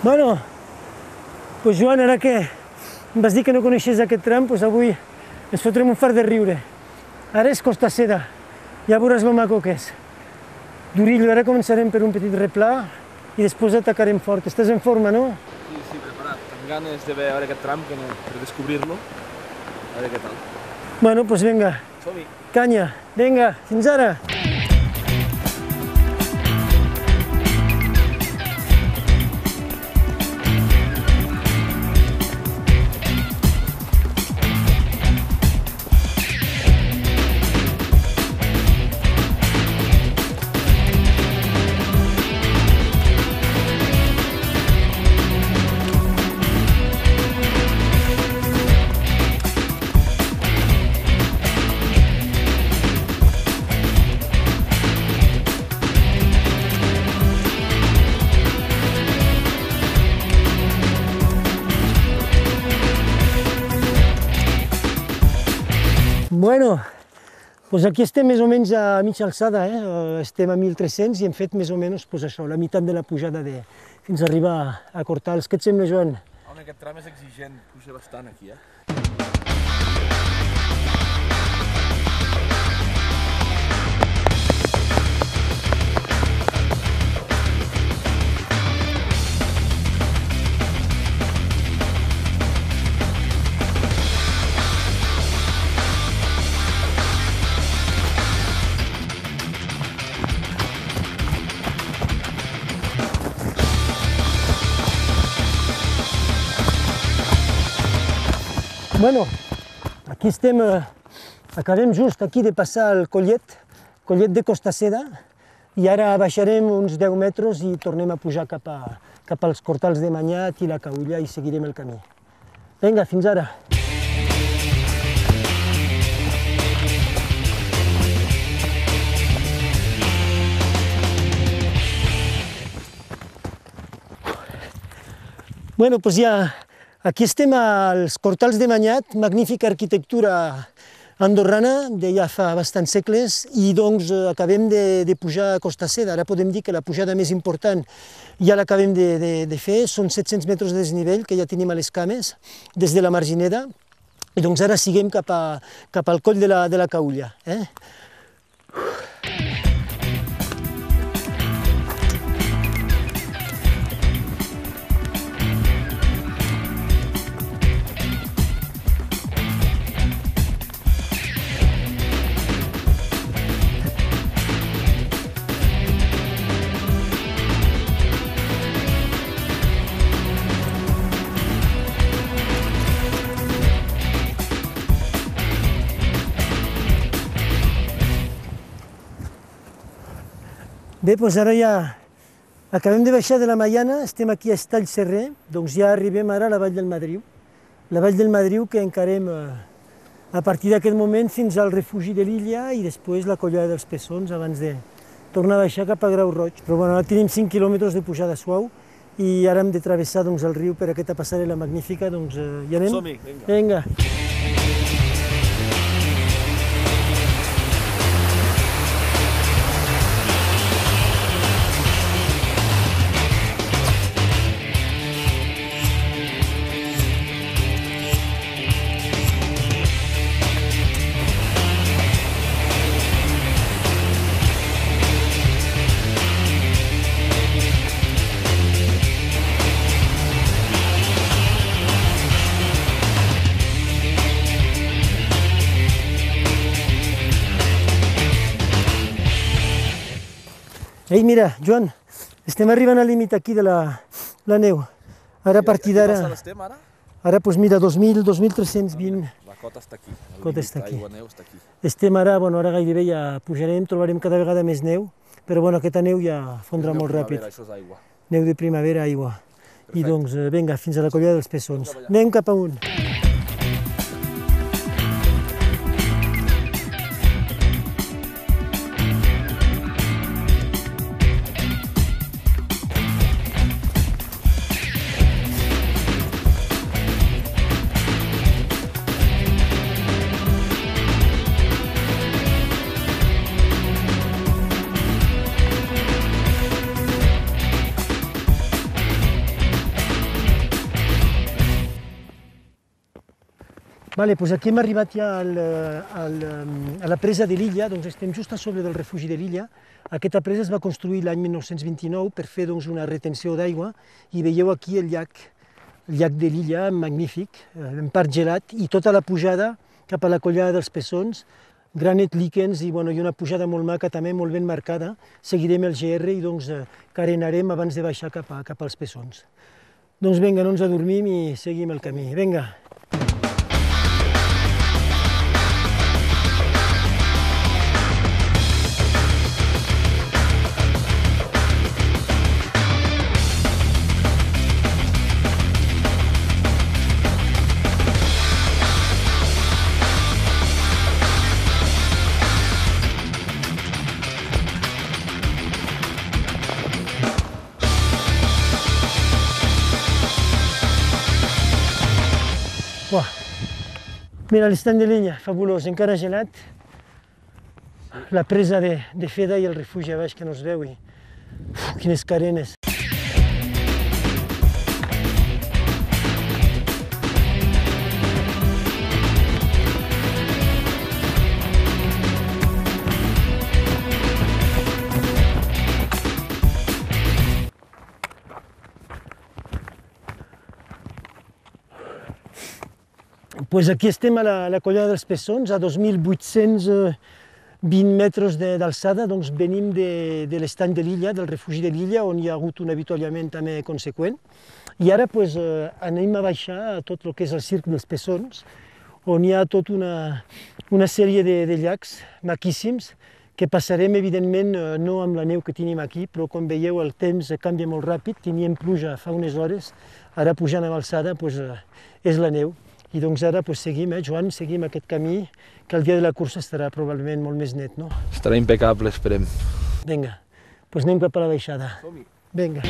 Bueno, doncs Joan, ara que em vas dir que no coneixies aquest tram, doncs avui ens fotrem un fart de riure. Ara és Costa Seda, ja veuràs lo maco que és. Durillo, ara començarem per un petit replà i després atacarem fort. Estàs en forma, no? Sí, preparat. Amb ganes de veure aquest tram, per descobrir-lo. A veure què tal. Bueno, doncs vinga. Som-hi. Canya. Vinga, fins ara. Bueno, doncs aquí estem més o menys a mitja alçada, estem a 1.300 i hem fet més o menys això, la meitat de la pujada fins a arribar a Cortals. Què et sembla, Joan? Home, aquest tram és exigent, puja bastant aquí, Bueno, aquí estem, acabem just aquí de passar el collet de Costa Seda, i ara baixarem uns 10 metres i tornem a pujar cap als Cortals de Manyat i la Caulla i seguirem el camí. Vinga, fins ara. Bueno, doncs ja aquí estem als Cortals de Manyat, magnífica arquitectura andorrana de ja fa bastants segles, i doncs acabem de pujar a Costa Seda. Ara podem dir que la pujada més important ja l'acabem de fer, són 700 metres de desnivell que ja tenim a les cames des de la Margineda, i doncs ara seguim cap al coll de la Caulla. Bé, doncs ara ja acabem de baixar de la Maiana, estem aquí a Estall Serrer, doncs ja arribem ara a la Vall del Madriu. La Vall del Madriu que encarem a partir d'aquest moment fins al refugi de l'Illa i després la Collada dels Pessons abans de tornar a baixar cap a Grau Roig. Però bueno, ara tenim 5 quilòmetres de pujada suau i ara hem de travessar el riu per aquesta passarel·la magnífica, doncs hi anem? Som-hi, vinga. Ei, mira, Joan, estem arribant al límit aquí de la neu. Ara a partir d'ara... Quina estem ara? Ara, doncs mira, 2.320... La cota està aquí. Cota està aquí. L'aigua neu està aquí. Estem ara, bueno, ara gairebé ja pujarem, trobarem cada vegada més neu, però bueno, aquesta neu ja fondrà molt ràpid. Això és aigua. Neu de primavera, aigua. I doncs, vinga, fins a la Collada dels Pessons. Anem cap amunt. Vale, doncs aquí hem arribat ja a la presa de l'Illa, doncs estem just a sobre del refugi de l'Illa. Aquesta presa es va construir l'any 1929 per fer doncs, una retenció d'aigua i veieu aquí el llac de l'Illa, magnífic, en part gelat, i tota la pujada cap a la collada dels Pessons, granet líquens i una pujada molt maca, també molt ben marcada. Seguirem el GR i doncs carenarem abans de baixar cap als Pessons. Doncs vinga, no ens adormim i seguim el camí. Vinga! Mira l'estany de l'Illa, fabulós, encara gelat. La presa de Feda i el refugi a baix que no es veu. Quines carenes. Pues aquí estem a la collada dels Pessons, a 2.820 metres d'alçada, doncs venim de l'estany de l'Illa, del refugi de l'Illa, on hi ha hagut un avituallament també conseqüent. I ara pues, anem a baixar a tot el que és el circ dels Pessons, on hi ha tota una sèrie de llacs maquíssims, que passarem, evidentment, no amb la neu que tenim aquí, però com veieu el temps canvia molt ràpid, teníem pluja fa unes hores, ara pujant a l'alçada pues, és la neu. I doncs ara seguim, Joan, seguim aquest camí, que el dia de la cursa estarà probablement molt més net, no? Estarà impecable, esperem. Vinga, doncs anem cap a la baixada. Som-hi. Vinga.